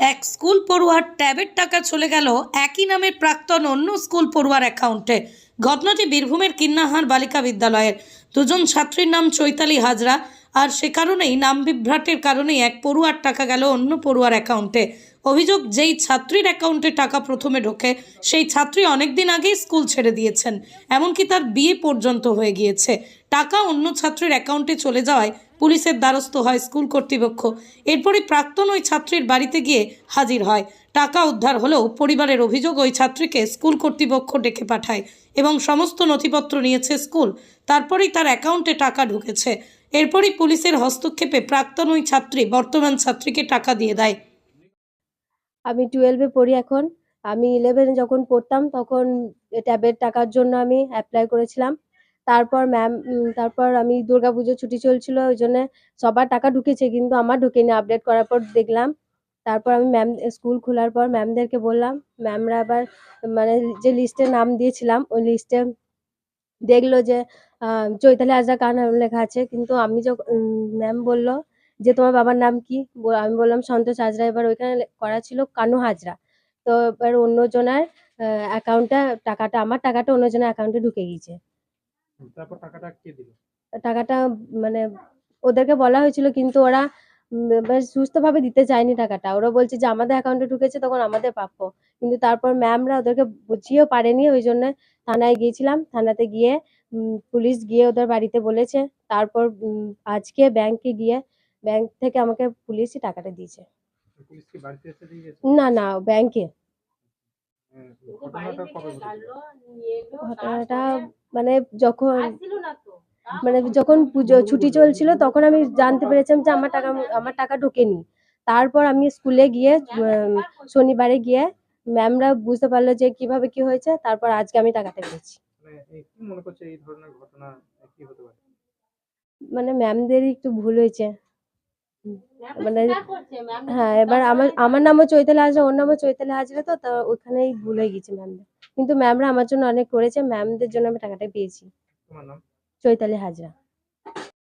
এক স্কুল পড়ুয়ার ট্যাবের টাকা চলে গেল একই নামের প্রাক্তন অন্য স্কুল পড়ুয়ার অ্যাকাউন্টে। ঘটনাটি বীরভূমের কিন্নাহার বালিকা বিদ্যালয়ের। দুজন ছাত্রীর নাম চৈতালি হাজরা, আর সে কারণেই নাম বিভ্রাটের কারণেই এক পড়ুয়ার টাকা গেল অন্য পড়ুয়ার অ্যাকাউন্টে। অভিযোগ, যেই ছাত্রীর অ্যাকাউন্টে টাকা প্রথমে ঢোকে সেই ছাত্রী অনেকদিন আগেই স্কুল ছেড়ে দিয়েছেন, এমনকি তার বিয়ে পর্যন্ত হয়ে গিয়েছে। টাকা অন্য ছাত্রীর অ্যাকাউন্টে চলে যাওয়ায় পুলিশের দ্বারস্থ হয় স্কুল কর্তৃপক্ষ। এরপরই প্রাক্তন ওই ছাত্রীর বাড়িতে গিয়ে হাজির হয়। টাকা উদ্ধার হলেও পরিবারের অভিযোগ, ওই ছাত্রীকে স্কুল কর্তৃপক্ষ ডেকে পাঠায় এবং সমস্ত নথিপত্র নিয়েছে স্কুল। তারপরেই তার অ্যাকাউন্টে টাকা ঢুকেছে। এরপরই পুলিশের হস্তক্ষেপে প্রাক্তন ওই ছাত্রী বর্তমান ছাত্রীকে টাকা দিয়ে দেয়। আমি 12 পড়ি এখন। আমি 11 যখন পড়তাম তখন ট্যাবের টাকার জন্য আমি অ্যাপ্লাই করেছিলাম। তারপর আমি দুর্গাপুজোর ছুটি চলছিল, ওই জন্য সবার টাকা ঢুকেছে কিন্তু আমার ঢোকেনি। আপডেট করার পর দেখলাম। তারপর আমি স্কুল খোলার পর ম্যামদেরকে বললাম। ম্যামরা আবার মানে যে লিস্টে নাম দিয়েছিলাম ওই লিস্টে দেখলো যে চৈতালি হাজরা কার নাম লেখা আছে, কিন্তু আমি যখন ম্যাম বলল যে তোমার বাবার নাম কি? আমি বললাম সন্তোষ হাজরা। এবার ওইখানে করা ছিল কানু হাজরা। তো এবার অন্যজনের অ্যাকাউন্টে টাকাটা, আমার টাকাটা অন্যজনের অ্যাকাউন্টে ঢুকে গিয়েছে। তারপর টাকাটা কে দিল? টাকাটা মানে ওদেরকে বলা হয়েছিল কিন্তু ওরা বেশ সুস্থভাবে দিতে চায়নি টাকাটা। ওরা বলছে যে আমাদের অ্যাকাউন্টে ঢুকেছে তখন আমাদের প্রাপ্য। কিন্তু তারপর ম্যামরা ওদেরকে বুঝিয়েও পারেনি, ওই জন্য থানায় গিয়েছিলাম। থানাতে গিয়ে পুলিশ গিয়ে ওদের বাড়িতে বলেছে। তারপর আজকে ব্যাংক থেকে আমাকে পুলিশই টাকাটা দিয়েছে। পুলিশ কি বাড়িতে এসে দিয়ে গেছে? না, না, ব্যাংকে। ঘটনাটা কবে ঘটেছিল? ঘটনাটা মানে যখন যখন পুজো ছুটি চলছিল তখন আমি জানতে পেরেছিলাম যে আমার টাকা ঢোকেনি। তারপর আমি স্কুলে গিয়ে শনিবারে গিয়ে ম্যামরা বুঝতে পারলো যে কিভাবে কি হয়েছে। তারপর আজকে আমি টাকাটা পেয়েছি। কি মনে করছে এই ধরনের ঘটনা কি হতে পারে? ম্যামদেরই একটু ভুল হয়েছে। মানে হ্যাঁ, এবার আমার নামও চৈতালি হাজরা, ওর নামও চৈতালি হাজরা। তো ওখানেই ভুল হয়ে গেছে ম্যামদের। কিন্তু ম্যামরা আমার জন্য অনেক করেছে, ম্যামদের জন্য আমি টাকাটা পেয়েছি। তোমার নাম? চৈতালি হাজরা।